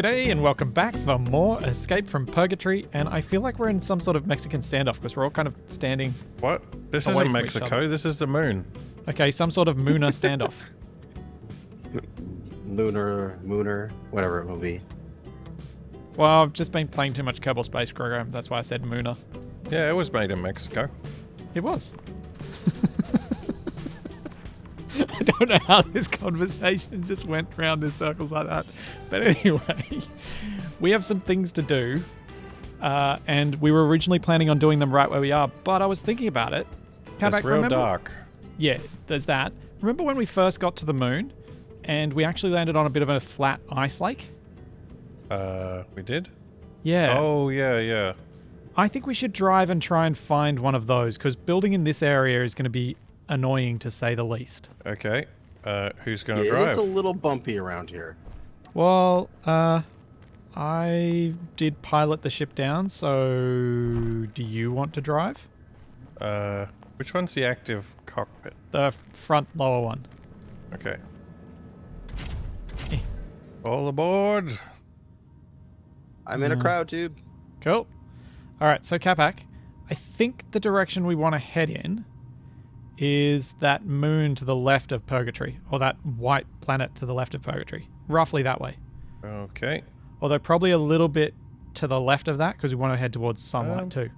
G'day and welcome back for more Escape from Purgatory, and I feel like we're in some sort of Mexican standoff because we're all kind of standing. What? This away isn't from each Mexico, other. this is the moon. Okay, some sort of Mooner standoff. Mooner, whatever it will be. Well, I've just been playing too much Kerbal Space Program, that's why I said Mooner. Yeah, it was made in Mexico. It was. I don't know how this conversation just went round in circles like that. But anyway, we have some things to do. And we were originally planning on doing them right where we are, but I was thinking about it. It's real dark. Yeah, there's that. Remember when we first got to the moon and we actually landed on a bit of a flat ice lake? We did? Yeah. Oh, yeah. I think we should drive and try and find one of those because building in this area is going to be annoying to say the least. Okay. Who's going to drive? It's a little bumpy around here. Well, I did pilot the ship down, so do you want to drive? Which one's the active cockpit? The front lower one. Okay. Eh. All aboard! I'm in a crowd tube. Cool. All right, so Capac, I think the direction we want to head in is that moon to the left of Purgatory, or that white planet to the left of Purgatory. Roughly that way. Okay. Although probably a little bit to the left of that because we want to head towards sunlight too.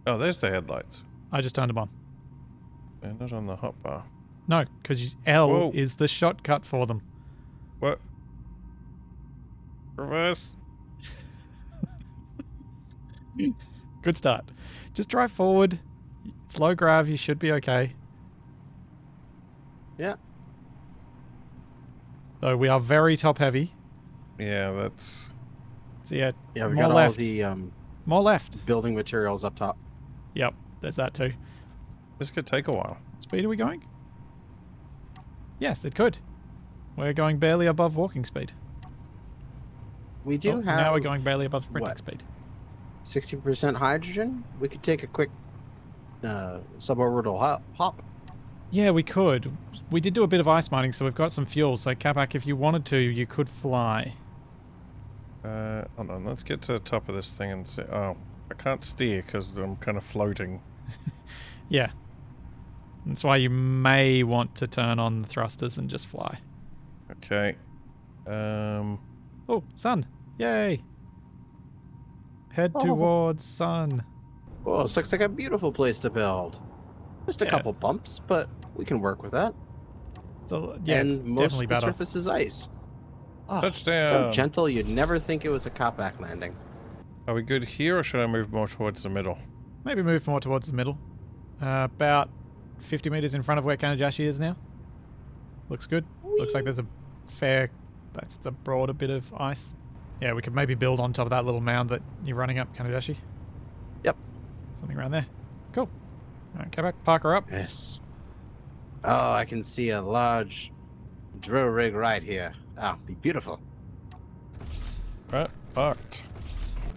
Oh, there's the headlights. I just turned them on. They're not on the hotbar. No, because L Whoa. is the shortcut for them. What? Reverse. Good start. Just drive forward. It's low grav. You should be okay. Yeah. Though we are very top heavy. Yeah, that's... So yeah, Yeah, we more got left. all the More left. building materials up top. Yep, there's that too. This could take a while. Speed are we going? Yes, it could. We're going barely above walking speed. We do have Now we're going barely above sprinting what? speed. 60% hydrogen. We could take a quick suborbital hop. Yeah, we could. We did do a bit of ice mining, so we've got some fuel. So Capac, if you wanted to, you could fly. Hold on, let's get to the top of this thing and see. Oh, I can't steer because I'm kind of floating. Yeah. That's why you may want to turn on the thrusters and just fly. Okay. Oh, sun. Yay. Head Oh. towards sun. Oh, this looks like a beautiful place to build. Just a Yeah. couple bumps, but we can work with that. So, yeah, and it's most definitely of the better. surface is ice. Oh, Touchdown. so gentle, you'd never think it was a cop-back landing. Are we good here or should I move more towards the middle? Maybe move more towards the middle. About 50 meters in front of where Kanajashi is now. Looks good. Looks like there's a fair... That's the broader bit of ice. Yeah, we could maybe build on top of that little mound that you're running up, Kanajashi. Yep. Something around there. Cool. Alright, come back, park her up. Yes. Oh, I can see a large drill rig right here. Ah, be beautiful. Right, parked.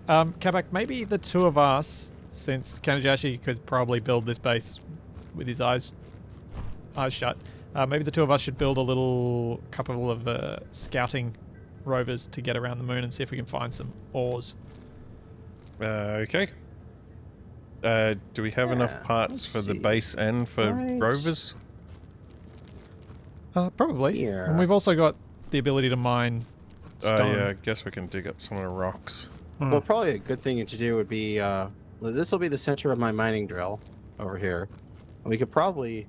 Kabak, maybe the two of us, since Kanajashi could probably build this base with his eyes shut, maybe the two of us should build a little couple of scouting rovers to get around the moon and see if we can find some ores. Okay. Do we have enough parts let's for the see. base and for Right. rovers? Probably. Yeah. And we've also got the ability to mine stone. Yeah, I guess we can dig up some of the rocks. Well, probably a good thing to do would be, this will be the center of my mining drill over here. And we could probably,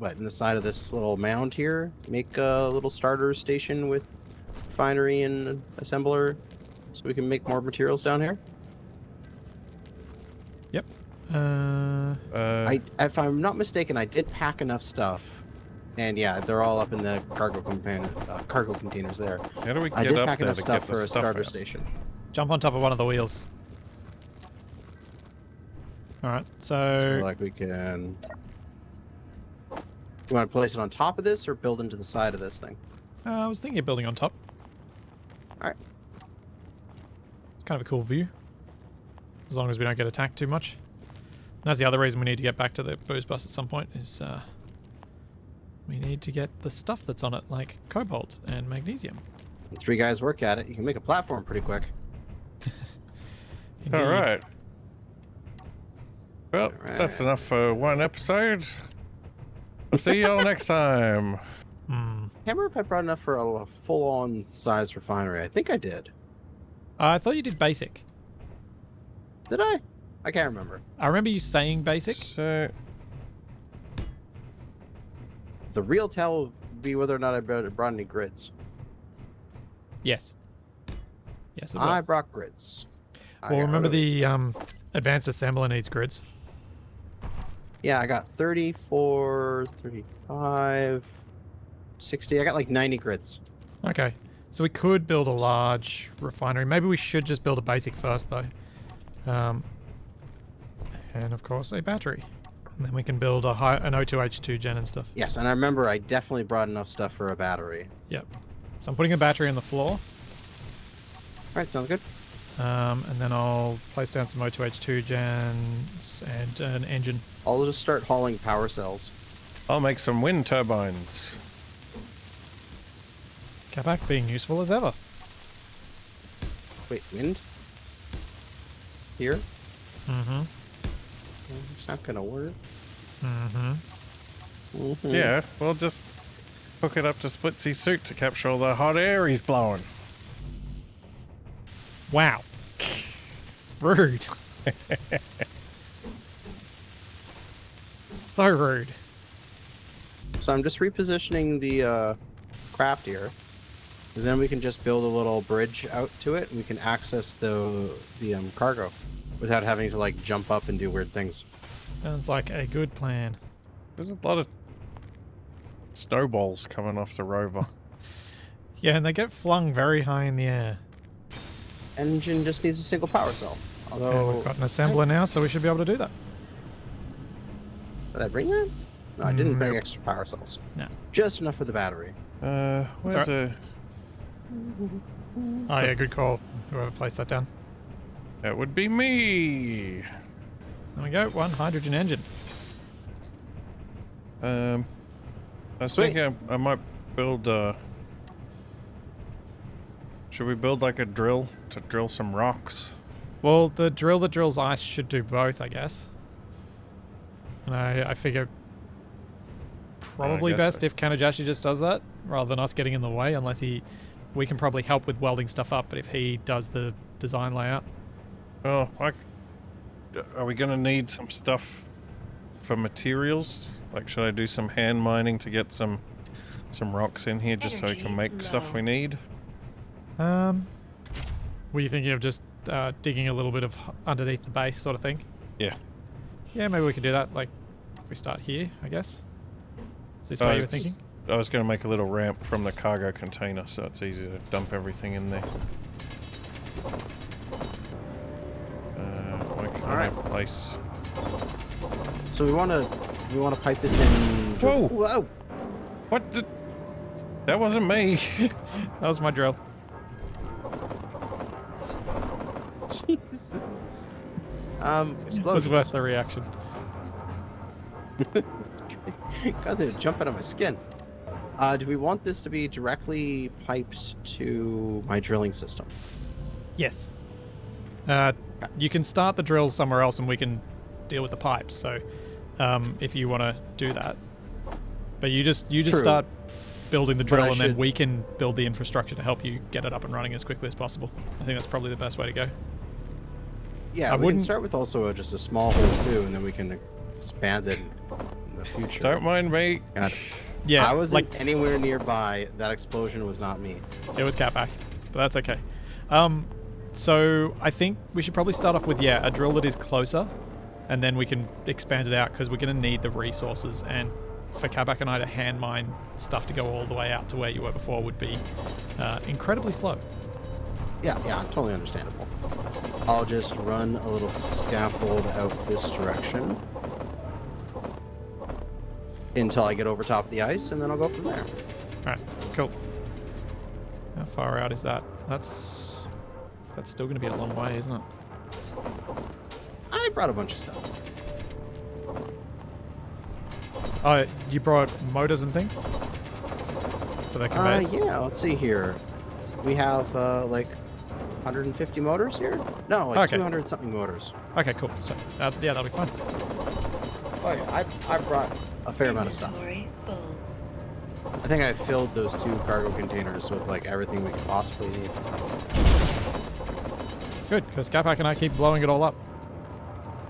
in the side of this little mound here, make a little starter station with refinery and assembler so we can make more materials down here. Yep. If I'm not mistaken, I did pack enough stuff. And yeah, they're all up in the cargo containers there. How do we I get did up pack there enough to stuff get the for a stuff starter out? station. Jump on top of one of the wheels. Alright, So like we can... You want to place it on top of this or build into the side of this thing? I was thinking of building on top. Alright. It's kind of a cool view. As long as we don't get attacked too much. That's the other reason we need to get back to the booze bus at some point, is We need to get the stuff that's on it, like cobalt and magnesium. When 3 guys work at it, you can make a platform pretty quick. Indeed. All right. Well, Alright. that's enough for one episode. We'll see y'all next time. Can't remember if I brought enough for a full-on size refinery. I think I did. I thought you did basic. Did I? I can't remember. I remember you saying basic. So, The real tell would be whether or not I brought any grids. Yes. Yes, it will. I brought grids. Well, remember the advanced assembler needs grids. Yeah, I got 34, 35, 60. I got like 90 grids. Okay. So we could build a large refinery. Maybe we should just build a basic first, though. And, of course, a battery. And then we can build an O2H2 gen and stuff. Yes, and I remember I definitely brought enough stuff for a battery. Yep. So I'm putting a battery on the floor. All right, sounds good. And then I'll place down some O2H2 gens and an engine. I'll just start hauling power cells. I'll make some wind turbines. Capac being useful as ever. Wait, wind? Here? Mm-hmm. It's not gonna work. Mm-hmm. Mhm. Yeah, we'll just hook it up to Splitsy's suit to capture all the hot air he's blowing. Wow. Rude. So rude. So I'm just repositioning the craft here, because then we can just build a little bridge out to it, and we can access the cargo without having to like jump up and do weird things. Sounds like a good plan. There's a lot of snowballs coming off the rover. Yeah, and they get flung very high in the air. Engine just needs a single power cell. And Although, we've got an assembler now, so we should be able to do that. did I bring that? No, I didn't bring Nope. extra power cells. No. Just enough for the battery. Where's alright. a... Oh yeah, good call. Whoever placed that down. That would be me. There we go. One hydrogen engine. I was Sweet. thinking I might build should we build like a drill to drill some rocks? Well, the drill that drills ice should do both, I guess. And I figure probably guess best so. if Kanajashi just does that, rather than us getting in the way, unless we can probably help with welding stuff up, but if he does the design layout. Oh, are we gonna need some stuff for materials? Like, should I do some hand mining to get some rocks in here just so we can make stuff we need? Were you thinking of just digging a little bit of underneath the base sort of thing? Yeah. Yeah, maybe we could do that, like, if we start here, I guess. Is this what you were thinking? I was gonna make a little ramp from the cargo container so it's easy to dump everything in there. Alright. Place. So we want to pipe this in. Whoa! Whoa! What did... That wasn't me. That was my drill. Jeez. It was Explosions. worth the reaction. Guys are jumping on my skin. Do we want this to be directly piped to my drilling system? Yes. You can start the drills somewhere else and we can deal with the pipes, so if you want to do that. But you just True. start building the But drill I and then should- we can build the infrastructure to help you get it up and running as quickly as possible. I think that's probably the best way to go. Yeah, I we can wouldn't- start with also just a small hole too, and then we can expand it in the future. Don't mind me. God, Yeah, I wasn't like anywhere nearby. That explosion was not me. it was Catback, but that's okay. So I think we should probably start off with, yeah, a drill that is closer, and then we can expand it out because we're going to need the resources, and for Kabak and I to hand mine stuff to go all the way out to where you were before would be incredibly slow. Yeah, totally understandable. I'll just run a little scaffold out this direction until I get over top of the ice, and then I'll go from there. Alright, cool. How far out is that? That's still going to be a long way, isn't it? I brought a bunch of stuff. Oh, you brought motors and things for the conveyors? Yeah, let's see here. We have like 150 motors here? No, like Okay. 200 something motors. Okay, cool. So yeah, that'll be fine. Oh yeah, I brought a fair amount of stuff. Inventory full. I think I filled those 2 cargo containers with like everything we could possibly need. Good, because Capac and I keep blowing it all up.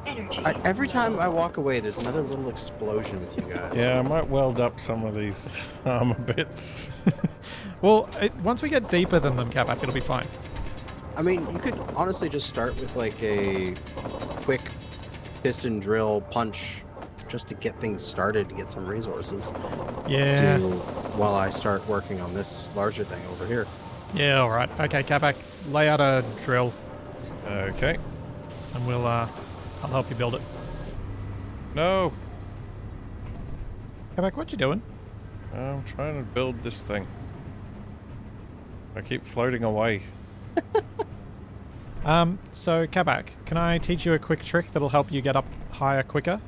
Energy. Every time I walk away, there's another little explosion with you guys. Yeah, I might weld up some of these armor bits. Well, once we get deeper than them, Capac, it'll be fine. I mean, you could honestly just start with like a quick piston drill punch just to get things started, to get some resources. Yeah. While I start working on this larger thing over here. Yeah, all right. Okay, Capac, lay out a drill, Okay. and we'll I'll help you build it. No, Capac, what you doing? I'm trying to build this thing. I keep floating away. So Capac, can I teach you a quick trick that'll help you get up higher quicker?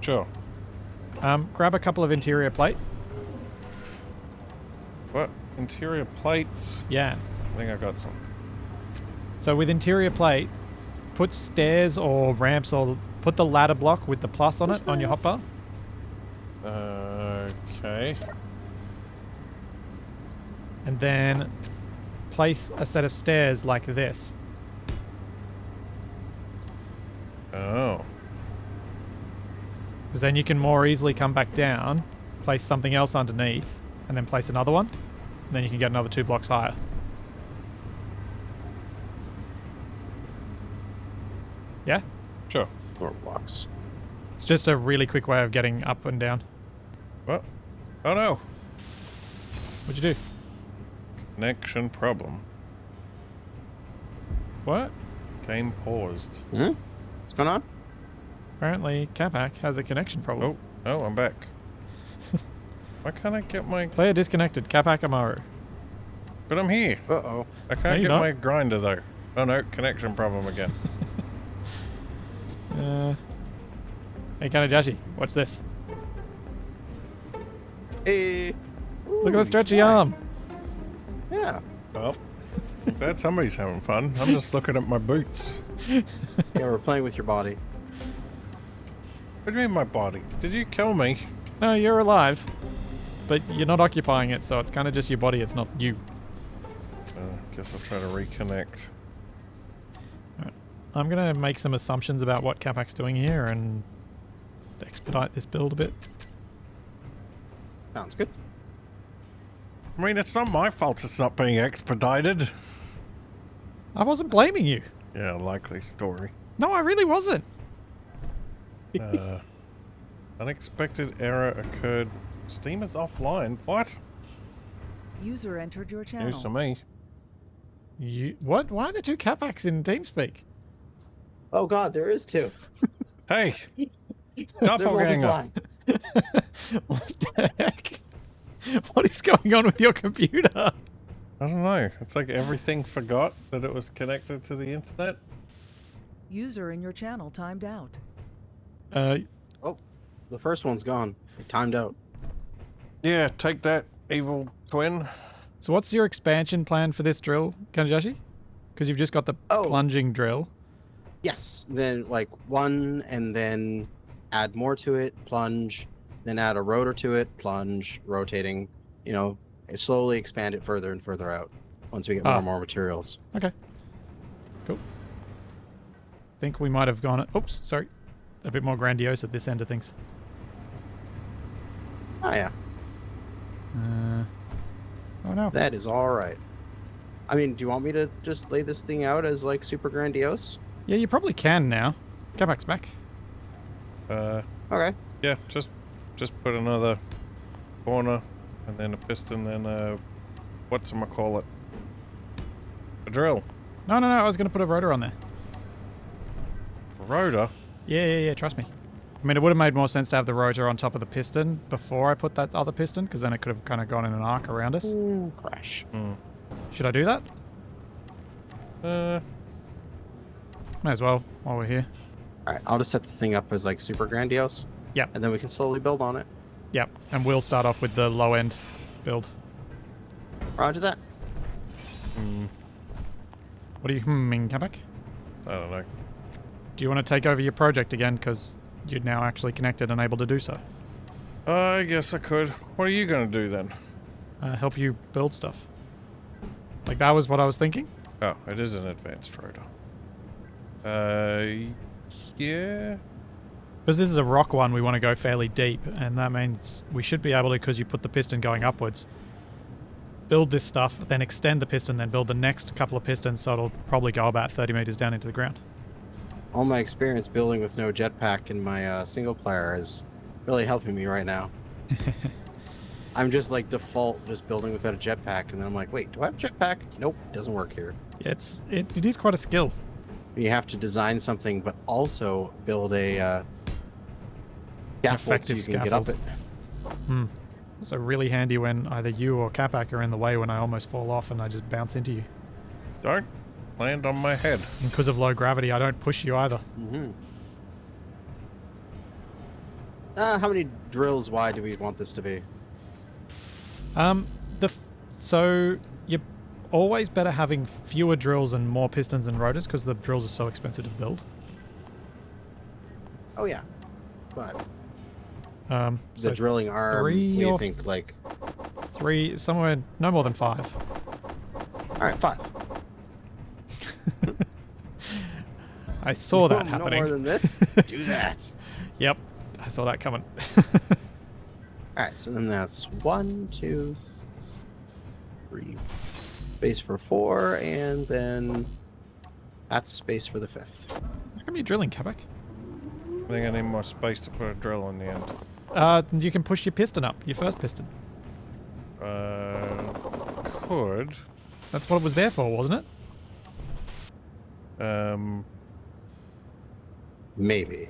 Sure. Grab a couple of interior plate. What? Interior plates? Yeah. I think I got some. So with interior plate, put stairs or ramps or put the ladder block with the plus on it on your hotbar. Okay. And then place a set of stairs like this. Oh. Because then you can more easily come back down, place something else underneath, and then place another one. And then you can get another 2 blocks higher. Yeah? Sure. More blocks. It's just a really quick way of getting up and down. What? Oh no. What'd you do? Connection problem. What? Game paused. Hmm? What's going on? Apparently, Capac has a connection problem. Oh, I'm back. Why can't I get my... Player disconnected. Capac Amaru. But I'm here. Uh-oh. I No, can't you're get not. my grinder though. Oh no, connection problem again. Hey, Kanajashi, watch this. Hey. Look at Ooh, the stretchy he's flying. arm. Yeah. Well, glad somebody's having fun. I'm just looking at my boots. Yeah, we're playing with your body. What do you mean my body? Did you kill me? No, you're alive. But you're not occupying it, so it's kind of just your body, it's not you. Guess I'll try to reconnect. I'm going to make some assumptions about what Capac's doing here and expedite this build a bit. Sounds good. I mean, it's not my fault it's not being expedited. I wasn't blaming you. Yeah, likely story. No, I really wasn't. Unexpected error occurred. Steam is offline. What? User entered your channel. News to me. What? Why are there 2 Capacs in TeamSpeak? Oh god, there is 2. Hey! They're Doppelganger! multiplying. What the heck? What is going on with your computer? I don't know. It's like everything forgot that it was connected to the internet. User in your channel timed out. Oh, the first one's gone. It timed out. Yeah, take that, evil twin. So what's your expansion plan for this drill, Kanajashi? Because you've just got the Oh. plunging drill. Yes, then like 1 and then add more to it, plunge, then add a rotor to it, plunge, rotating, you know, slowly expand it further and further out once we get more Ah. and more materials. Okay. Cool. I think we might have gone... Oops, sorry. A bit more grandiose at this end of things. Oh yeah, Oh no. that is all right. I mean, do you want me to just lay this thing out as like super grandiose? Yeah, you probably can now. Capac's back. Okay. Yeah, just put another corner and then a piston, then whatchamacallit? A drill. No, I was going to put a rotor on there. A rotor. Yeah, trust me. I mean, it would have made more sense to have the rotor on top of the piston before I put that other piston, because then it could have kind of gone in an arc around us. Ooh, crash. Should I do that? May as well, while we're here. All right, I'll just set the thing up as like super grandiose. Yep. And then we can slowly build on it. Yep. And we'll start off with the low end build. Roger that. What are you humming, Kabak? I don't know. Do you want to take over your project again? Because you're now actually connected and able to do so. I guess I could. What are you going to do then? Help you build stuff. Like, that was what I was thinking? Oh, it is an advanced rotor. Yeah. Because this is a rock one, we want to go fairly deep, and that means we should be able to, because you put the piston going upwards, build this stuff, then extend the piston, then build the next couple of pistons, so it'll probably go about 30 meters down into the ground. All my experience building with no jetpack in my single player is really helping me right now. I'm just like default just building without a jetpack, and then I'm like, wait, do I have a jetpack? Nope, doesn't work here. Yeah, it is quite a skill. You have to design something, but also build a scaffold so you can get up it. Also really handy when either you or Capac are in the way when I almost fall off and I just bounce into you. Don't land on my head. And because of low gravity, I don't push you either. How many drills wide do we want this to be? So you're always better having fewer drills and more pistons and rotors because the drills are so expensive to build. Oh yeah, but the the drilling arm. What do you think? Like 3, somewhere no more than 5. All right, 5. I saw that happening. No more than this. Do that. Yep, I saw that coming. All right, so then that's 1, 2, 3. Space for 4, and then that's space for the 5th. How come you're drilling, Kabak? I think I need more space to put a drill on the end. You can push your piston up, your first piston. Could. That's what it was there for, wasn't it? Maybe.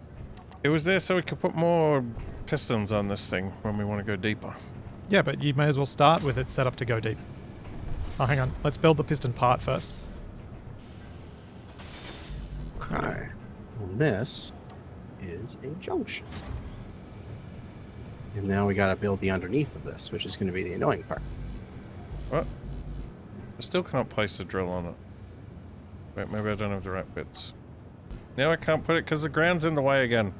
It was there so we could put more pistons on this thing when we want to go deeper. Yeah, but you may as well start with it set up to go deep. Oh, hang on. Let's build the piston part first. Okay. And this is a junction. And now we got to build the underneath of this, which is going to be the annoying part. What? I still can't place a drill on it. Wait, maybe I don't have the right bits. Now I can't put it because the ground's in the way again.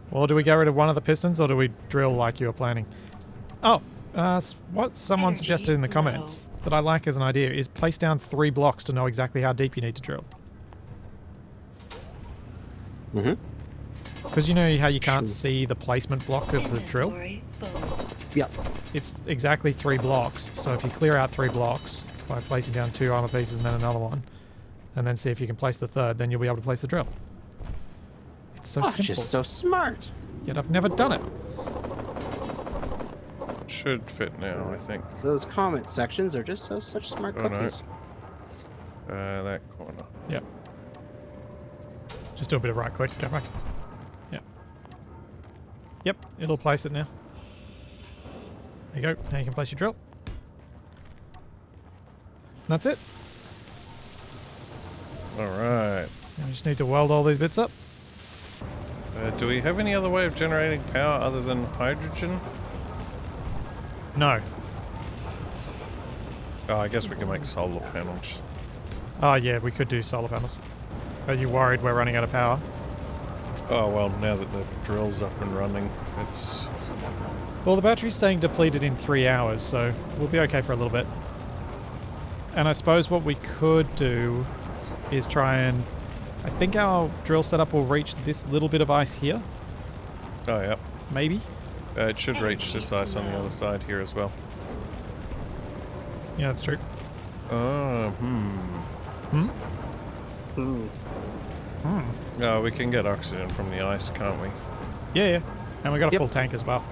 Well, do we get rid of one of the pistons, or do we drill like you were planning? Oh, what someone Energy suggested in the comments that I like as an idea is place down 3 blocks to know exactly how deep you need to drill. Because you know how you can't see the placement block of the drill? Inventory full. Yep. It's exactly 3 blocks, so if you clear out 3 blocks by placing down 2 armor pieces and then another one, and then see if you can place the third, then you'll be able to place the drill. It's so simple. Just so smart. Yet I've never done it. Should fit now, I think. Those comment sections are just such smart Oh, no. cookies. That corner. Yep. Just do a bit of right click, go back. Yep. Yep, it'll place it now. There you go. Now you can place your drill. And that's it. Alright. Now we just need to weld all these bits up. Do we have any other way of generating power other than hydrogen? No. Oh, I guess we can make solar panels. Oh yeah, we could do solar panels. Are you worried we're running out of power? Oh, well, now that the drill's up and running, it's... Well, the battery's saying depleted in 3 hours, so we'll be okay for a little bit. And I suppose what we could do is try and... I think our drill setup will reach this little bit of ice here. Oh, yeah. Maybe. It should reach this ice on the other side here as well. Yeah, that's true. No, we can get oxygen from the ice, can't we? Yeah. And we got a Yep. full tank as well.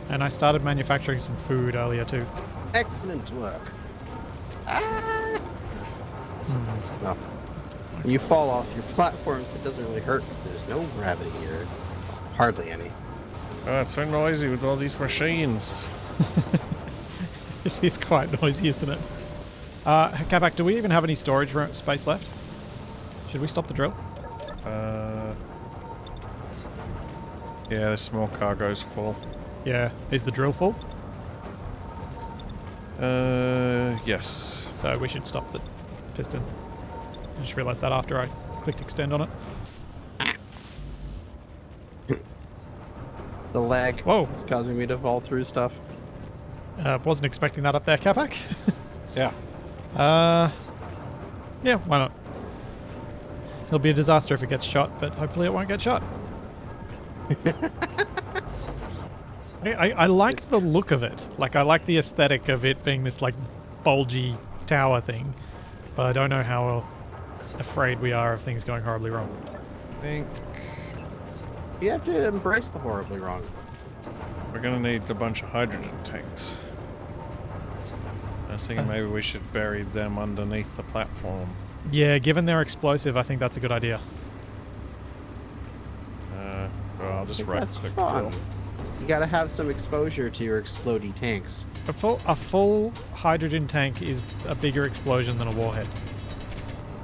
And I started manufacturing some food earlier too. Excellent work. Well, when you fall off your platforms, it doesn't really hurt because there's no gravity here. Hardly any. Oh, it's so noisy with all these machines. It is quite noisy, isn't it? Kabak, do we even have any storage space left? Did we stop the drill? Yeah, the small cargo's full. Yeah. Is the drill full? Yes. So we should stop the piston. I just realised that after I clicked extend on it. The lag. Whoa. It's causing me to fall through stuff. Wasn't expecting that up there, Capac. Yeah. Yeah, why not? It'll be a disaster if it gets shot, but hopefully it won't get shot. I like the look of it. Like, I like the aesthetic of it being this, like, bulgy tower thing. But I don't know how afraid we are of things going horribly wrong. I think You have to embrace the horribly wrong. we're gonna need a bunch of hydrogen tanks. I was thinking maybe we should bury them underneath the platform. Yeah, given they're explosive, I think that's a good idea. Well, I'll just I think right that's click fun. drill. You gotta have some exposure to your explodey tanks. A full hydrogen tank is a bigger explosion than a warhead.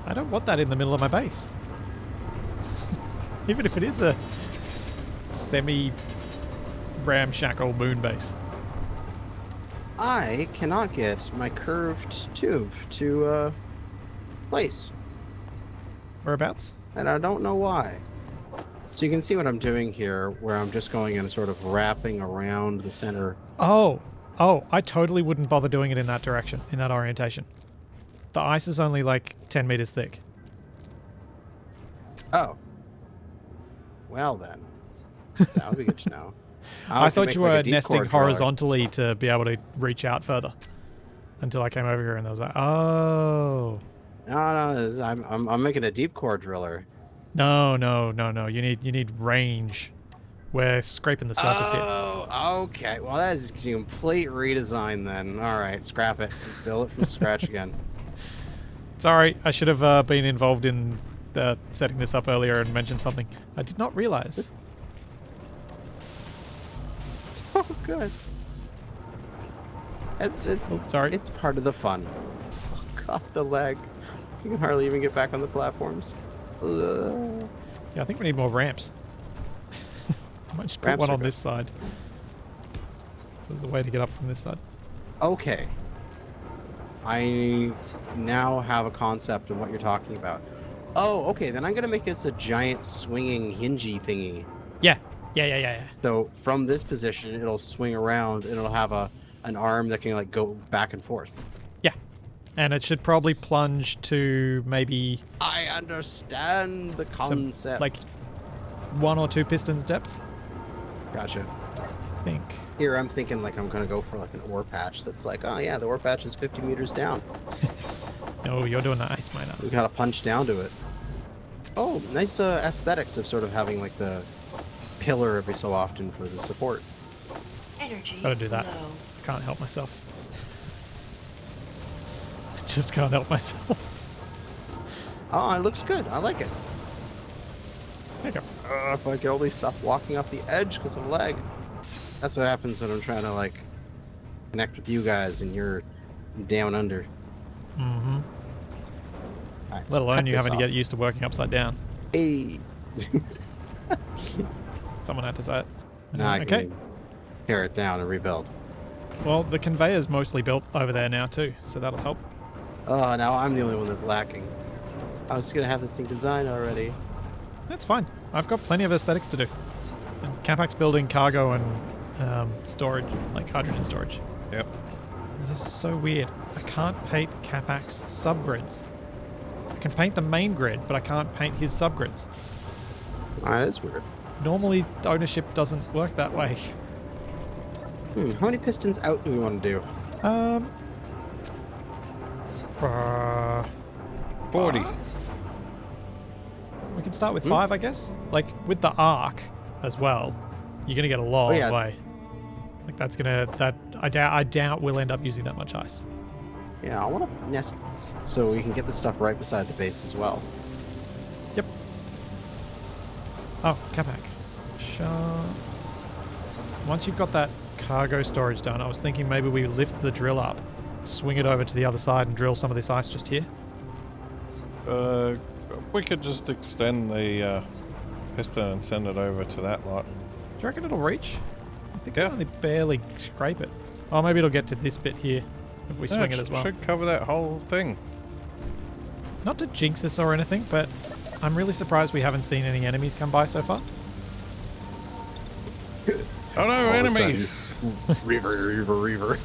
I don't want that in the middle of my base. Even if it is a semi-ramshackle moon base. I cannot get my curved tube to place, Whereabouts? and I don't know why. So you can see what I'm doing here, where I'm just going and sort of wrapping around the center. Oh, I totally wouldn't bother doing it in that direction, in that orientation. The ice is only like 10 meters thick. Oh. Well then. That would be good to know. I was gonna thought make you like a were deep nesting core driller. horizontally to be able to reach out further. Until I came over here and I was like, oh. No, I'm making a deep core driller. No. You need range. We're scraping the surface here. Oh, okay. Well, that is a complete redesign then. All right, scrap it. Build it from scratch again. Sorry, I should have been involved in setting this up earlier and mentioned something. I did not realize. It's so good. Oh, sorry. It's part of the fun. Oh, God, the lag. You can hardly even get back on the platforms. Ugh. Yeah, I think we need more ramps. I might just put Ramps one are on good. this side. So there's a way to get up from this side. Okay. I now have a concept of what you're talking about. Oh, okay. Then I'm going to make this a giant swinging hingy thingy. Yeah. So from this position, it'll swing around and it'll have an arm that can like go back and forth. Yeah. And it should probably plunge to maybe I understand the concept. like 1 or 2 pistons depth, Gotcha. I think. Here I'm thinking like I'm going to go for like an ore patch that's like, oh yeah, the ore patch is 50 meters down. No, you're doing the ice miner. We got to punch down to it. Oh, nice aesthetics of sort of having like the pillar every so often for the support. Energy Gotta do that. low. I can't help myself. I just can't help myself. Oh, it looks good. I like it. There you go. If I could only stop walking off the edge because of lag. That's what happens when I'm trying to like connect with you guys and you're down under. Mm-hmm. Alright, Let so alone cut you this having to off. get used to working upside down. Hey. Someone had to say it. Now I Okay. can tear it down and rebuild. Well, the conveyor's mostly built over there now too, so that'll help. Oh, now I'm the only one that's lacking. I was gonna have this thing designed already. That's fine. I've got plenty of aesthetics to do. And Capac's building cargo and storage, like hydrogen storage. Yep. This is so weird. I can't paint Capac's subgrids. I can paint the main grid, but I can't paint his subgrids. That is weird. Normally, ownership doesn't work that way. How many pistons out do we want to do? 40. We can start with 5, I guess. Like with the arc as well, you're gonna get a long yeah. way. Like that's gonna I doubt we'll end up using that much ice. Yeah, I want to nest these so we can get the stuff right beside the base as well. Yep. Oh, Capac. Sure. Once you've got that cargo storage done, I was thinking maybe we lift the drill up, swing it over to the other side and drill some of this ice just here. We could just extend the piston and send it over to that lot. Do you reckon it'll reach? I think Yeah. it'll only barely scrape it. Oh, maybe it'll get to this bit here if we swing it as well. Should cover that whole thing. Not to jinx us or anything, but I'm really surprised we haven't seen any enemies come by so far. Oh no, All of a enemies! sudden, Reaver.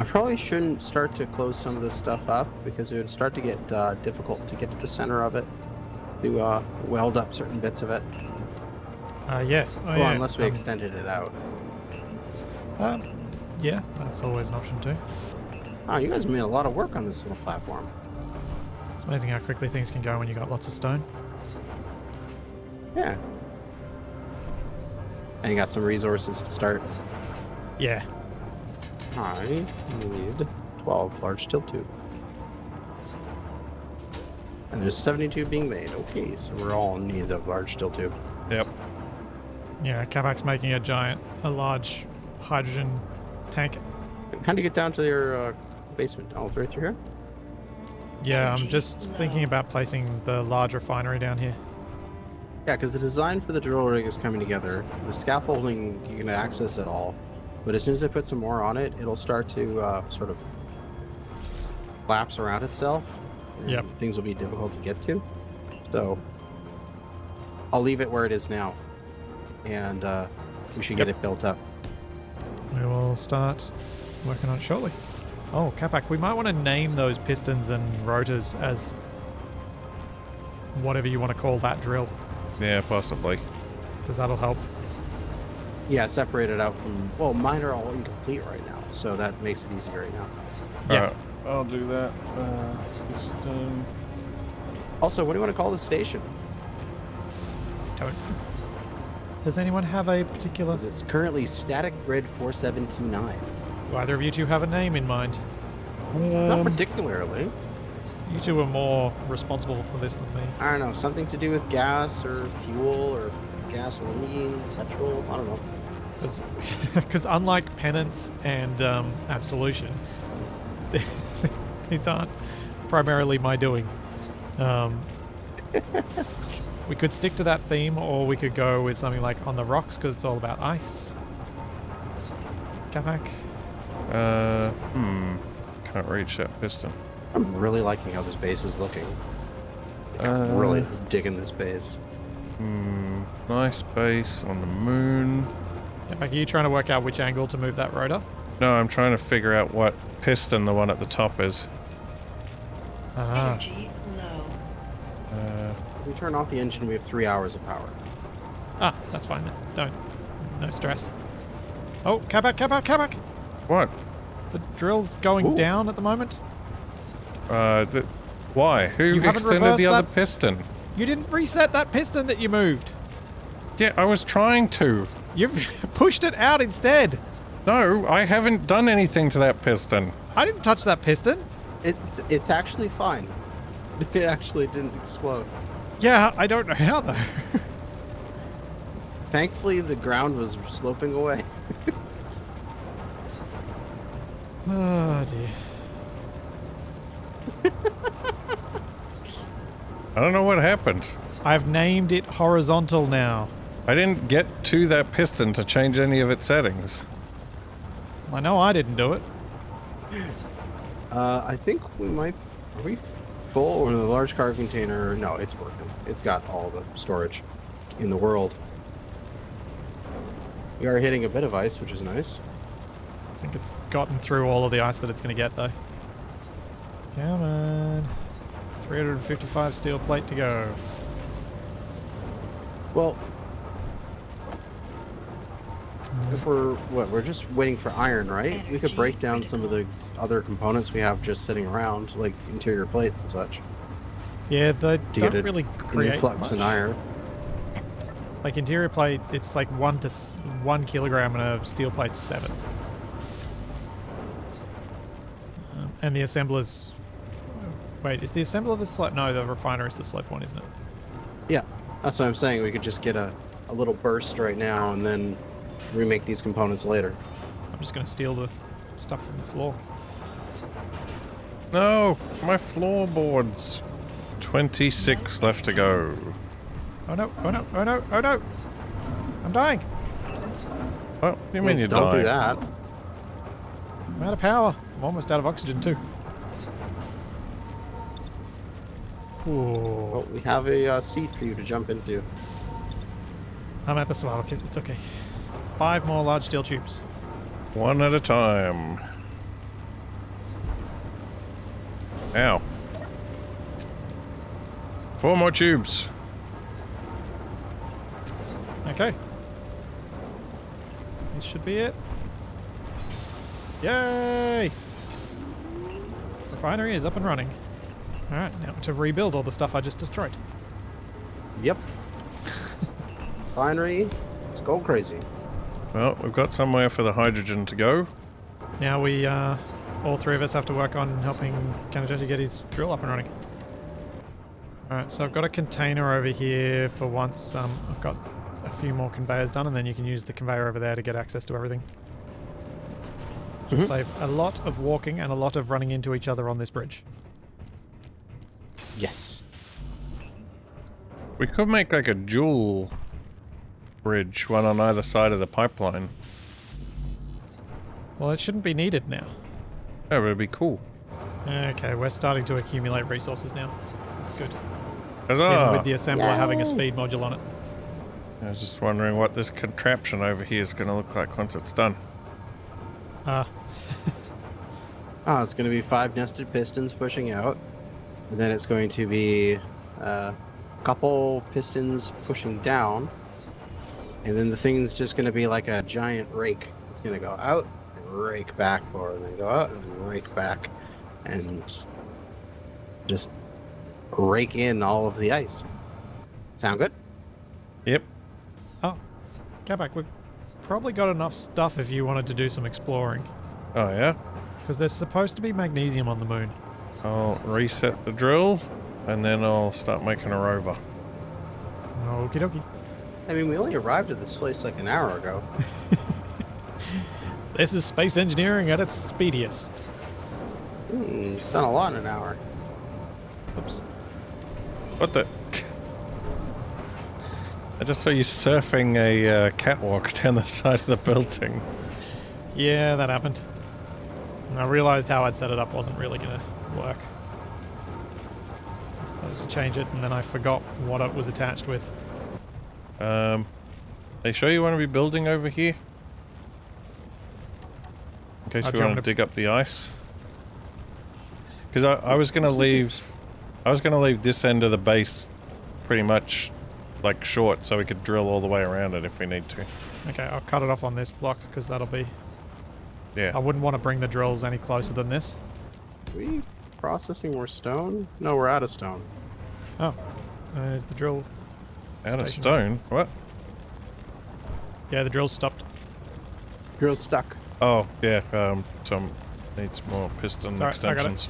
I probably shouldn't start to close some of this stuff up because it would start to get difficult to get to the center of it, to weld up certain bits of it. Yeah. Oh, Well, yeah. unless we extended it out. Yeah, that's always an option too. Oh, you guys made a lot of work on this little platform. It's amazing how quickly things can go when you got lots of stone. Yeah. And you got some resources to start. Yeah. I need 12 large steel tube. And there's 72 being made. Okay, so we're all in need of large steel tube. Yep. Yeah, Kabak's making a large hydrogen tank. How do you get down to your basement? All the way through here? Yeah, I'm Energy just low. thinking about placing the large refinery down here. Yeah, because the design for the drill rig is coming together. The scaffolding, you can access it all. But as soon as I put some more on it, it'll start to sort of collapse around itself. And Yep. things will be difficult to get to. So I'll leave it where it is now. And we should get it built up. We will start working on it shortly. Oh, Kapak, we might want to name those pistons and rotors as whatever you want to call that drill, Yeah, possibly. because that'll help. Yeah, separate it out from... Well, mine are all incomplete right now, so that makes it easy right now. Yeah. Alright, I'll do that. Piston. Also, what do you want to call the station? Don't. Does anyone have a particular... 'Cause it's currently Static Grid 4729. Do either of you two have a name in mind? Not particularly. You two are more responsible for this than me. I don't know, something to do with gas or fuel or gasoline, petrol, I don't know. Because unlike penance and absolution, these aren't primarily my doing. We could stick to that theme, or we could go with something like On the Rocks, because it's all about ice. Kapak. Can't reach that piston. I'm really liking how this base is looking. I'm really digging this base. Nice base on the moon. Kapak, are you trying to work out which angle to move that rotor? No, I'm trying to figure out what piston the one at the top is. Ah. Energy low. If we turn off the engine, we have 3 hours of power. Ah, that's fine then. No stress. Oh, Kapak! What? The drill's going Ooh. down at the moment. Why? Who You haven't extended reversed the other that? piston? You didn't reset that piston that you moved. Yeah, I was trying to. You've pushed it out instead. No, I haven't done anything to that piston. I didn't touch that piston. It's actually fine. It actually didn't explode. Yeah, I don't know how though. Thankfully, the ground was sloping away. Oh dear. I don't know what happened. I've named it horizontal now. I didn't get to that piston to change any of its settings. I know I didn't do it. I think we might... Are we full or the large cargo container? No, it's working. It's got all the storage in the world. We are hitting a bit of ice, which is nice. I think it's gotten through all of the ice that it's going to get though. Come on. 355 steel plate to go. Well, if we're just waiting for iron, right? We could break down some of the other components we have just sitting around, like interior plates and such. Yeah, they To don't get really An create influx in much. iron. Like interior plate, it's like 1 kilogram and a steel plate's 7. And the assembler's... Wait, is the assembler the slope? No, the refinery's the slope one, isn't it? Yeah, that's what I'm saying. We could just get a little burst right now and then remake these components later. I'm just going to steal the stuff from the floor. No, my floorboards. 26 left to go. Oh no, oh no, oh no, oh no! I'm dying! What do you mean you're Don't dying? do that. I'm out of power. I'm almost out of oxygen too. Ooh. Well, we have a seat for you to jump into. I'm at the survival kit, it's okay. 5 more large steel tubes. One at a time. Ow. 4 more tubes. Okay. This should be it. Yay! Refinery is up and running. Alright, now to rebuild all the stuff I just destroyed. Yep. Refinery. Let's go crazy. Well, we've got somewhere for the hydrogen to go. Now we, all 3 of us have to work on helping Kanajoshi get his drill up and running. Alright, so I've got a container over here for once I've got a few more conveyors done, and then you can use the conveyor over there to get access to everything. Save a lot of walking and a lot of running into each other on this bridge. Yes. We could make like a dual bridge, one on either side of the pipeline. Well, it shouldn't be needed now. Yeah, but it'd be cool. Okay, we're starting to accumulate resources now. That's good. Huzzah! Even with the assembler having a Yay. speed module on it. I was just wondering what this contraption over here is going to look like once it's done. Oh, it's going to be 5 nested pistons pushing out. And then it's going to be a couple pistons pushing down. And then the thing's just going to be like a giant rake. It's going to go out and rake back forward, and then go out and then rake back. And just rake in all of the ice. Sound good? Yep. Oh, go back. We've probably got enough stuff if you wanted to do some exploring. Oh, yeah? Because there's supposed to be magnesium on the moon. I'll reset the drill, and then I'll start making a rover. Okie dokie. I mean, we only arrived at this place like an hour ago. This is space engineering at its speediest. You've done a lot in an hour. Oops. What the? I just saw you surfing a catwalk down the side of the building. Yeah, that happened. And I realized how I'd set it up wasn't really going to work. So I had to change it, and then I forgot what it was attached with. Are you sure you want to be building over here? In case Do we you want want to me dig up the ice. Because I was gonna leave, this end of the base pretty much like short, so we could drill all the way around it if we need to. Okay, I'll cut it off on this block, because that'll be... Yeah. I wouldn't want to bring the drills any closer than this. Are we processing more stone? No, we're out of stone. Oh, there's the drill. Out of station. stone? What? Yeah, the drill's stopped. Drill's stuck. Oh, yeah. Some needs more piston Sorry, I got it. extensions.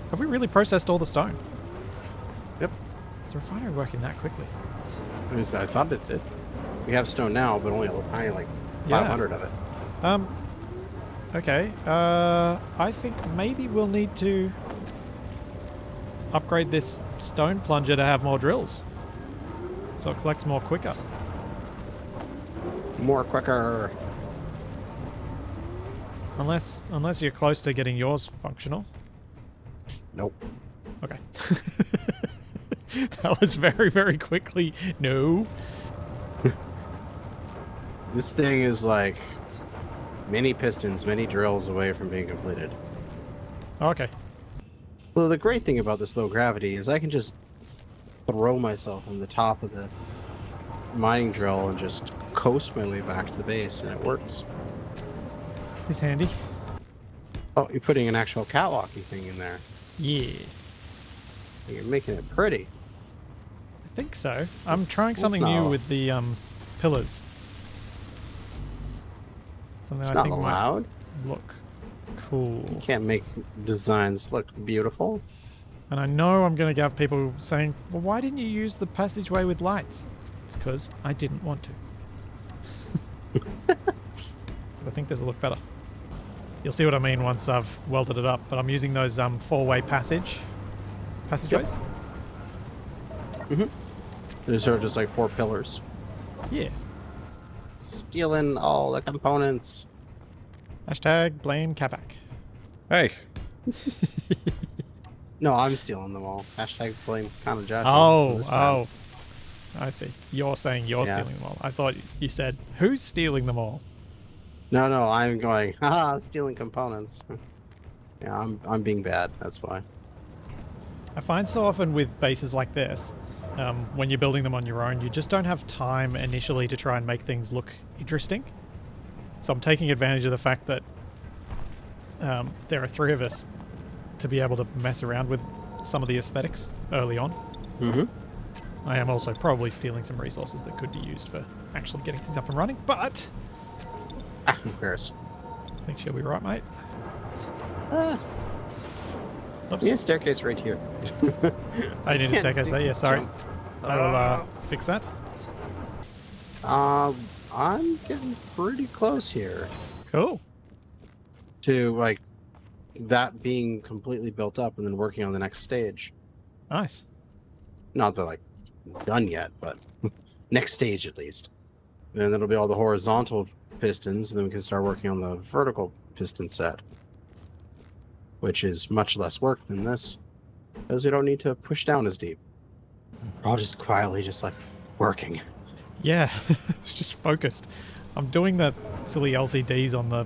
Have we really processed all the stone? Yep. Is the refinery working that quickly? At least I thought it did. We have stone now, but only a little tiny, like Yeah. 500 of it. Okay. I think maybe we'll need to upgrade this stone plunger to have more drills, so it collects more quicker. More quicker. Unless you're close to getting yours functional. Nope. Okay. That was very, very quickly. No. This thing is like many pistons, many drills away from being completed. Okay. Well, the great thing about this low gravity is I can just throw myself on the top of the mining drill and just coast my way back to the base, and it works. It's handy. Oh, you're putting an actual catwalky thing in there. Yeah. You're making it pretty. I think so. I'm trying It's something new not- with the pillars. Something It's I not think allowed. might look cool. You can't make designs look beautiful. And I know I'm going to have people saying, well, why didn't you use the passageway with lights? It's because I didn't want to. I think this will look better. You'll see what I mean once I've welded it up, but I'm using those four-way passageways. There's sort of just like 4 pillars. Yeah. Stealing all the components. Hashtag blame Capac. Hey, No, I'm stealing them all. Hashtag blame Kanajashi. Oh, this time. I see. You're saying you're Yeah. stealing them all. I thought you said, who's stealing them all? No, I'm going, haha, stealing components. Yeah, I'm being bad, that's why. I find so often with bases like this, when you're building them on your own, you just don't have time initially to try and make things look interesting. So I'm taking advantage of the fact that there are 3 of us to be able to mess around with some of the aesthetics early on. Mm-hmm. I am also probably stealing some resources that could be used for actually getting things up and running, but Who cares? I think she'll be right, mate. Oops. Yeah, staircase right here. I need a Can't staircase take there. Yeah, this sorry. jump. I will fix that. I'm getting pretty close here Cool. to like that being completely built up and then working on the next stage. Nice. Not that like done yet, but next stage at least. And then it'll be all the horizontal pistons, and then we can start working on the vertical piston set, which is much less work than this, because we don't need to push down as deep. We're all just quietly just like working. Yeah, it's just focused. I'm doing the silly LCDs on the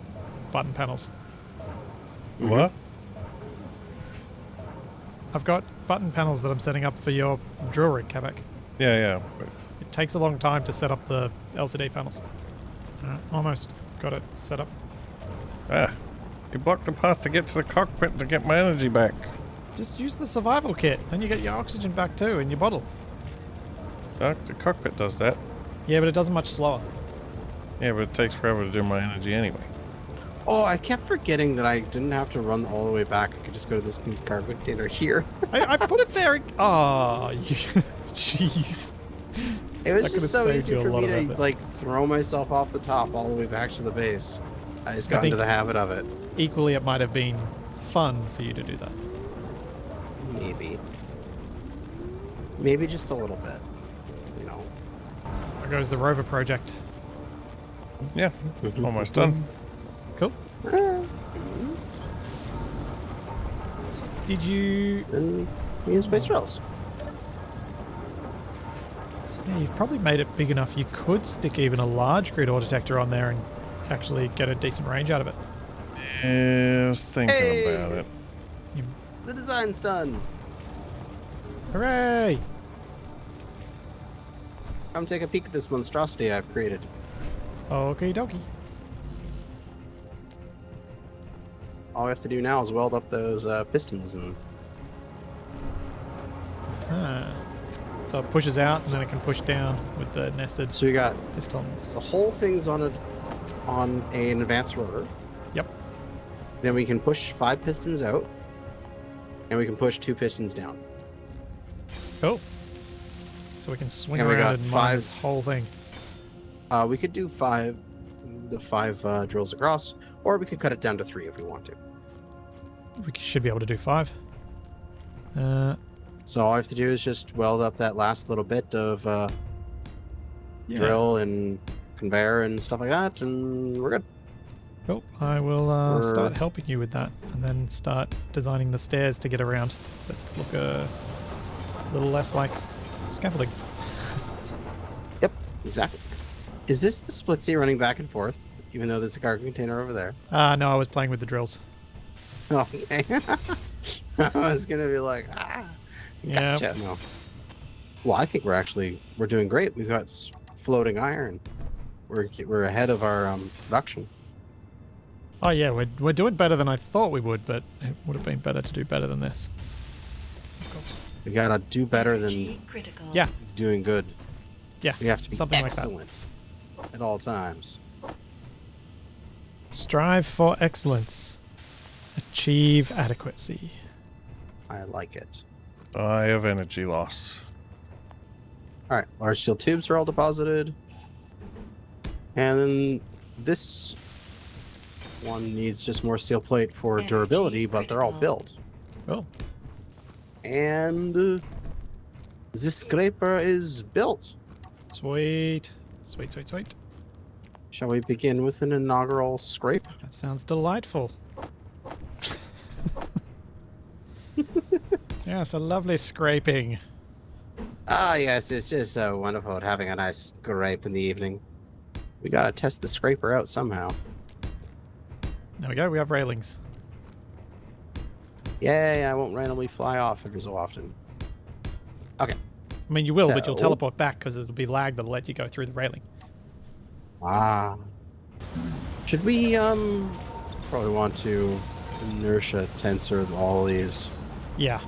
button panels. what? I've got button panels that I'm setting up for your drill rig, Kabak. Yeah. It takes a long time to set up the LCD panels. Almost got it set up. Ah, you blocked the path to get to the cockpit to get my energy back. Just use the survival kit, then you get your oxygen back too in your bottle. The cockpit does that. Yeah, but it does it much slower. Yeah, but it takes forever to do my energy anyway. Oh, I kept forgetting that I didn't have to run all the way back. I could just go to this cargo container here. I put it there. Oh, you, jeez. It was That could've just so saved easy you a for lot me of to effort. like throw myself off the top all the way back to the base. I just I got into think- the habit of it. Equally, it might have been fun for you to do that. Maybe. Maybe just a little bit. You know. There goes the rover project. Yeah, almost done. Cool. Did you... Then use space rails. Yeah, you've probably made it big enough. You could stick even a large grid ore detector on there and actually get a decent range out of it. Yeah, I was thinking Hey! about it. The design's done. Hooray! Come take a peek at this monstrosity I've created. Okie dokie. All we have to do now is weld up those pistons, and Ah. So it pushes out and then it can push down with the nested so we got pistons. the whole thing's on an advanced rotor. Yep. Then we can push 5 pistons out, and we can push 2 pistons down. Cool. So we can swing And we around got and mine 5 this whole thing. We could do 5 drills across, or we could cut it down to 3 if we want to. We should be able to do 5. So all I have to do is just weld up that last little bit of Yeah. drill and conveyor and stuff like that, and we're good. Cool. I will We're- start helping you with that and then start designing the stairs to get around that look a little less like scaffolding. Yep, exactly. Is this the splitsy running back and forth, even though there's a cargo container over there? No, I was playing with the drills. Okay. I was gonna be like, Yeah. gotcha. No. Well, I think we're doing great. We've got floating iron. We're ahead of our production. Oh yeah, we're doing better than I thought we would, but it would have been better to do better than this. We gotta do better than Energy critical. Yeah. doing good. Yeah. We have to be Something like that. excellent at all times. Strive for excellence. Achieve adequacy. I like it. I have energy loss. All right, large steel tubes are all deposited, and then this one needs just more steel plate for Energy durability, but they're all critical. built. Cool. And This scraper is built. Sweet. Sweet, sweet, sweet. Shall we begin with an inaugural scrape? That sounds delightful. Yes, a lovely scraping. Ah, yes, it's just so wonderful having a nice scrape in the evening. We gotta test the scraper out somehow. There we go, we have railings. Yay, I won't randomly fly off every so often. Okay. I mean, you will, but you'll So- teleport back because it'll be lag that'll let you go through the railing. Ah. Should we, probably want to inertia tensor all these. Yeah.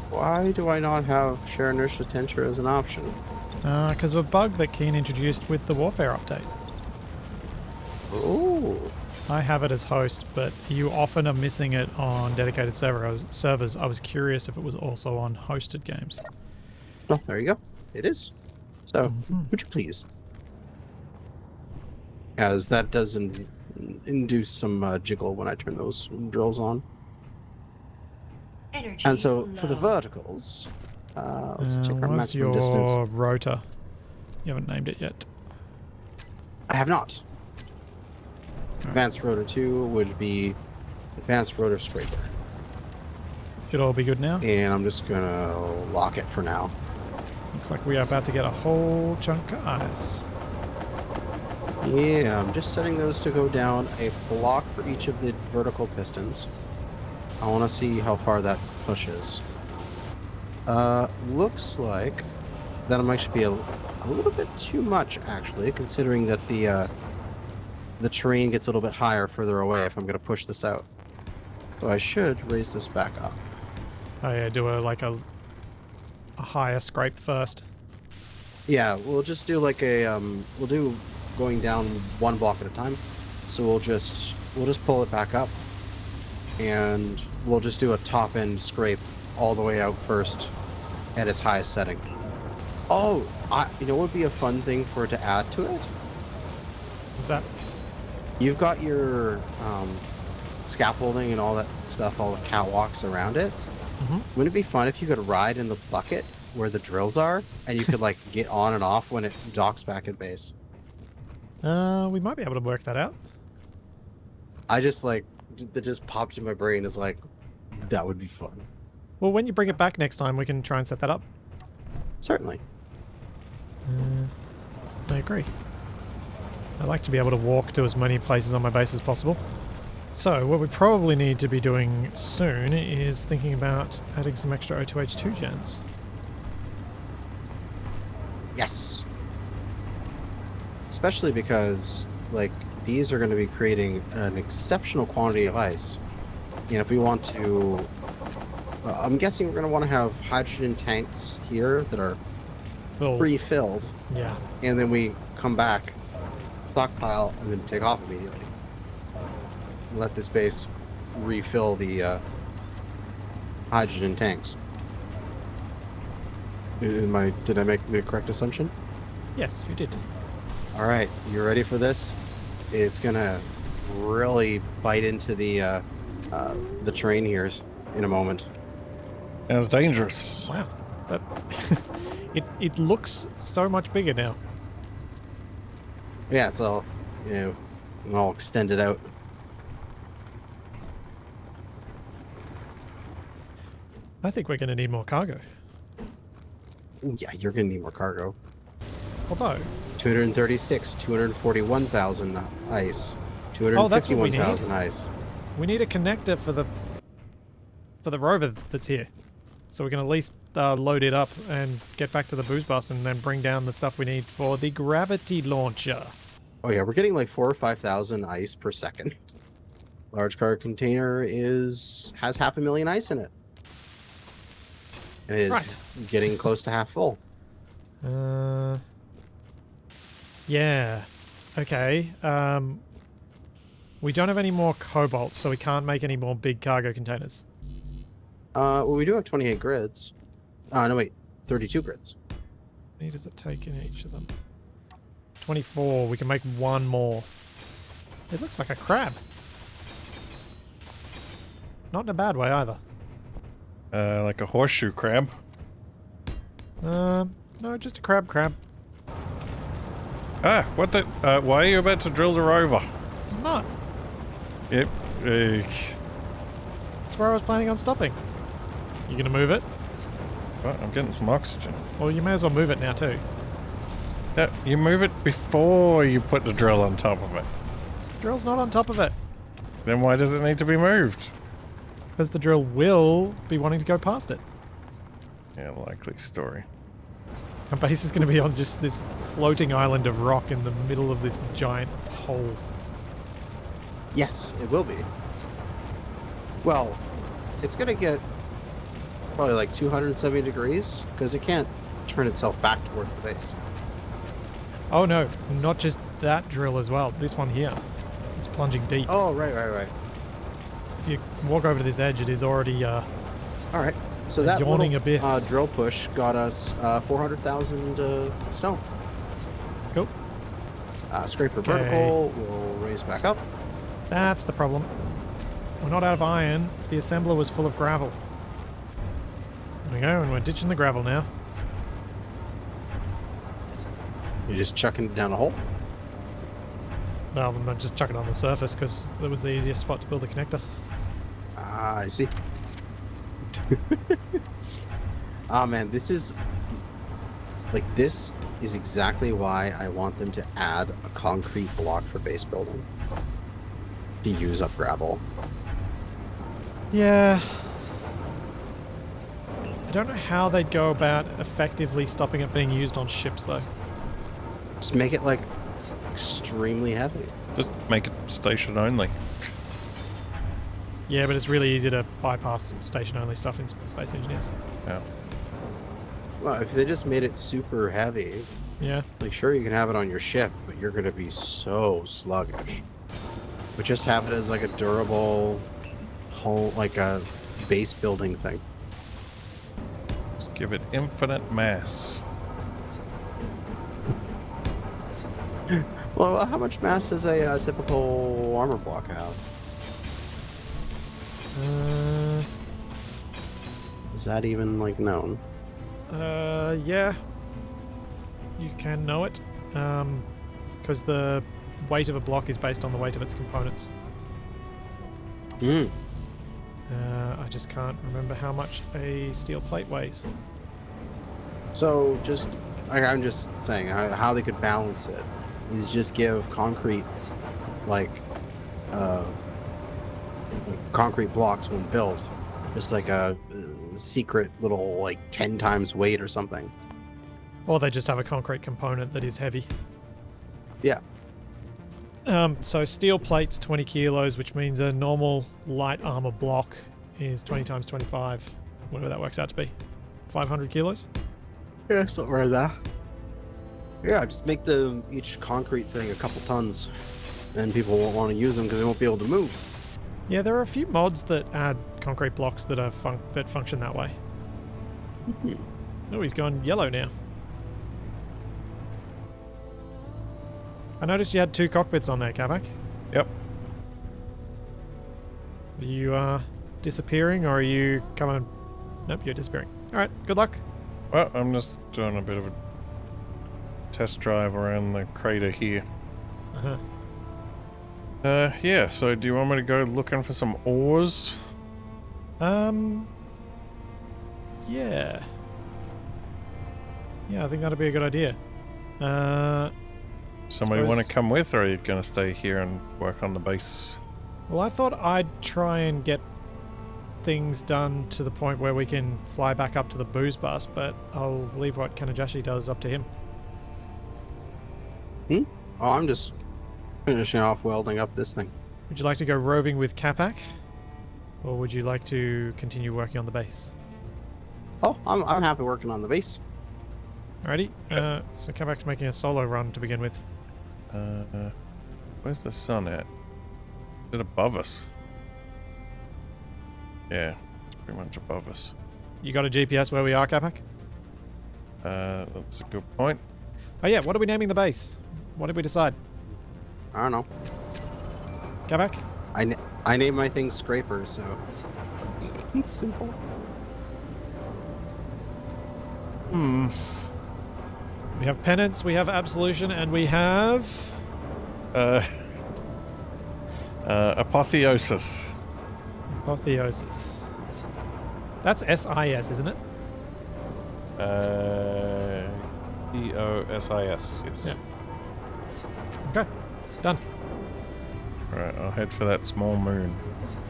Why do I not have share inertia tensor as an option? Because of a bug that Keen introduced with the Warfare update. Oh. I have it as host, but you often are missing it on dedicated servers. I was curious if it was also on hosted games. Oh, there you go. It is. So, Mhm. would you please? As that does induce some jiggle when I turn those drills on. Energy And so, for the low. verticals, let's check our What's maximum your distance. rotor? You haven't named it yet. I have not. Advanced rotor 2 would be advanced rotor scraper. Should all be good now. And I'm just gonna lock it for now. Looks like we are about to get a whole chunk of ice. Yeah, I'm just setting those to go down a block for each of the vertical pistons. I want to see how far that pushes. Looks like that might actually be a little bit too much, actually, considering that the terrain gets a little bit higher further away if I'm going to push this out. So I should raise this back up. Oh yeah, do a higher scrape first. Yeah, we'll just do like a we'll do going down one block at a time. So we'll just pull it back up, and we'll just do a top end scrape all the way out first at its highest setting. Oh, you know what would be a fun thing for it to add to it? Is that? You've got your scaffolding and all that stuff, all the catwalks around it. Mhm. Wouldn't it be fun if you could ride in the bucket where the drills are, and you could like get on and off when it docks back at base? We might be able to work that out. I just like that just popped in my brain as like that would be fun. Well, when you bring it back next time, we can try and set that up. Certainly. I agree. I like to be able to walk to as many places on my base as possible. So, what we probably need to be doing soon is thinking about adding some extra O2H2 gens. Yes. Especially because like these are going to be creating an exceptional quantity of ice. And if we want to, I'm guessing we're going to want to have hydrogen tanks here that are Well, pre-filled, yeah. and then we come back, stockpile, and then take off immediately. And let this base refill the hydrogen tanks. Did I make the correct assumption? Yes, you did. All right, you ready for this? It's gonna really bite into the terrain here in a moment. That's dangerous. Wow. That it looks so much bigger now. Yeah, it's all all extended out. I think we're going to need more cargo. Yeah, you're gonna need more cargo. Although, 236, 241,000 ice, Oh, that's what we need. 251,000 ice. we need a connector for the rover that's here. So we can at least load it up and get back to the booze bus and then bring down the stuff we need for the gravity launcher. Oh yeah, we're getting like 4,000 or 5,000 ice per second. Large cargo container has 500,000 ice in it. And it is Right. getting close to half full. Yeah. Okay. We don't have any more cobalt, so we can't make any more big cargo containers. Well, we do have 28 grids. No, wait, 32 grids. How many does it take in each of them? 24. We can make one more. It looks like a crab. Not in a bad way either. Like a horseshoe crab. No, just a crab. Ah, what the? Why are you about to drill the rover? I'm not. Yep. That's where I was planning on stopping. You gonna move it? Well, I'm getting some oxygen. Well, you may as well move it now too. That, you move it before you put the drill on top of it. Drill's not on top of it. Then why does it need to be moved? Because the drill will be wanting to go past it. Yeah, likely story. Our base is going to be on just this floating island of rock in the middle of this giant hole. Yes, it will be. Well, it's going to get probably like 270 degrees because it can't turn itself back towards the base. Oh no, not just that drill as well. This one here. It's plunging deep. Oh, right. If you walk over to this edge, it is already All right. So a that yawning little abyss. drill push got us 400,000 stone. Cool. Scraper Okay. vertical will raise back up. That's the problem. We're not out of iron. The assembler was full of gravel. There we go, and we're ditching the gravel now. You're just chucking it down a hole. Well, I'm not just chuck it on the surface because that was the easiest spot to build a connector. Ah, I see. Ah, man, this is exactly why I want them to add a concrete block for base building to use up gravel. Yeah. I don't know how they'd go about effectively stopping it being used on ships, though. Just make it like extremely heavy. Just make it station only. Yeah, but it's really easy to bypass station-only stuff in Space Engineers. Yeah. Well, if they just made it super heavy, Yeah. like sure you can have it on your ship, but you're gonna be so sluggish. But just have it as like a durable whole, like a base building thing. Just give it infinite mass. Well, how much mass does a typical armor block have? Is that even like known? Yeah. You can know it. Because the weight of a block is based on the weight of its components. Hmm. I just can't remember how much a steel plate weighs. So just, I'm just saying how they could balance it is just give concrete, like, concrete blocks when built, just like a secret little like 10 times weight or something. Or they just have a concrete component that is heavy. Yeah. So steel plate's 20 kilos, which means a normal light armor block is 20 times 25, whatever that works out to be. 500 kilos? Yeah, something like that. Yeah, just make each concrete thing a couple tons, and people won't want to use them because they won't be able to move. Yeah, there are a few mods that add concrete blocks that are that function that way. Oh, he's gone yellow now. I noticed you had 2 cockpits on there, Kabak. Yep. Are you disappearing, or are you coming? Nope, you're disappearing. All right, good luck. Well, I'm just doing a bit of a test drive around the crater here. Uh-huh. Yeah, so do you want me to go looking for some ores? Yeah. Yeah, I think that'd be a good idea. Somebody want to suppose- come with, or are you going to stay here and work on the base? Well, I thought I'd try and get things done to the point where we can fly back up to the booze bus, but I'll leave what Kanajashi does up to him. Oh, I'm just finishing off welding up this thing. Would you like to go roving with Capac? Or would you like to continue working on the base? Oh, I'm happy working on the base. Alrighty, so Capac's making a solo run to begin with. Where's the sun at? Is it above us? Yeah, it's pretty much above us. You got a GPS where we are, Capac? That's a good point. Oh yeah, what are we naming the base? What did we decide? I don't know. Capac? I name my things Scraper, so it's simple. We have penance, we have absolution, and we have... Apotheosis. Apotheosis. That's S-I-S, isn't it? E-O-S-I-S, yes. Yeah. Okay, done. Alright, I'll head for that small moon.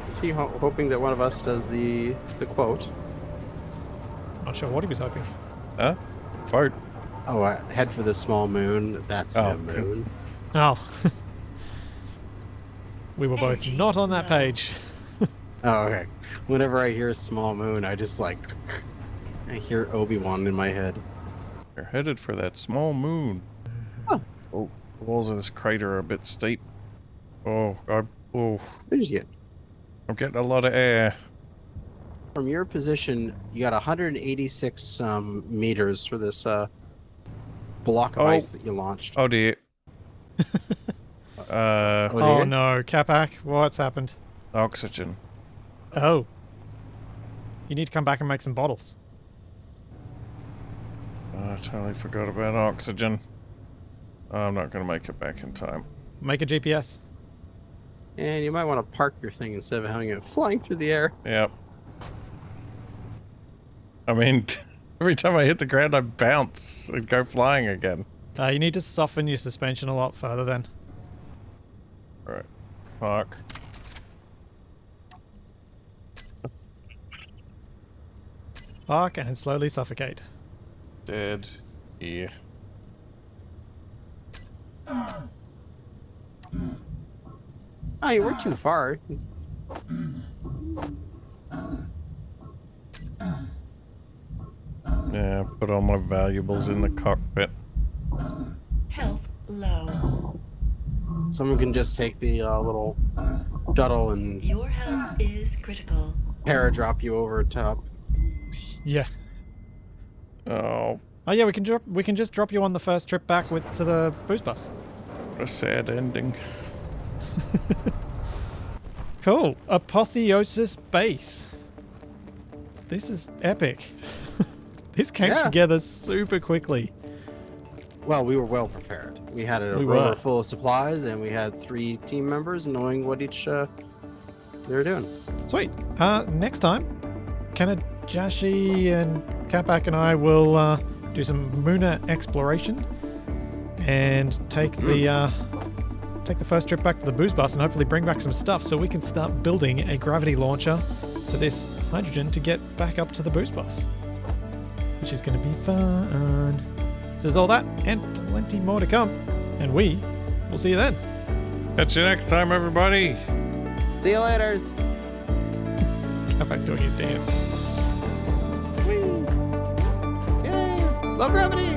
Is he hoping that one of us does the quote? Not sure what he was hoping. Huh? Vote. Oh, head for the small moon. That's Oh. a moon. Oh. We were both Energy not on that low. page. Oh, okay. Whenever I hear small moon, I just like I hear Obi-Wan in my head. You're headed for that small moon. Oh. Oh, the walls of this crater are a bit steep. Oh, I'm getting a lot of air. From your position, you got 186 meters for this block of ice that you launched. Oh dear. Oh no, Capac, what's happened? Oxygen. Oh. You need to come back and make some bottles. Oh, I totally forgot about oxygen. I'm not going to make it back in time. Make a GPS. And you might want to park your thing instead of having it flying through the air. Yep. I mean, every time I hit the ground, I bounce and go flying again. You need to soften your suspension a lot further then. Alright. Park. Park and slowly suffocate. Dead. Yeah. Oh, you weren't too far. Yeah, put all my valuables in the cockpit. Health low. Someone can just take the little shuttle and Your health is critical. paradrop you over top. Yeah. Oh, Oh yeah, we can just drop you on the first trip back to the boost bus. what a sad ending. Cool. Apotheosis base. This is epic. This came Yeah. together super quickly. Well, we were well prepared. We had a We rover were. full of supplies, and we had 3 team members knowing what each they were doing. Sweet. Next time, Kanajashi and Capac and I will do some Muna exploration and take the first trip back to the boost bus and hopefully bring back some stuff so we can start building a gravity launcher for this hydrogen to get back up to the boost bus, which is going to be fun. So there's all that and plenty more to come, and we will see you then. Catch you next time, everybody. See you later. Capac doing his dance. Yay! Low gravity.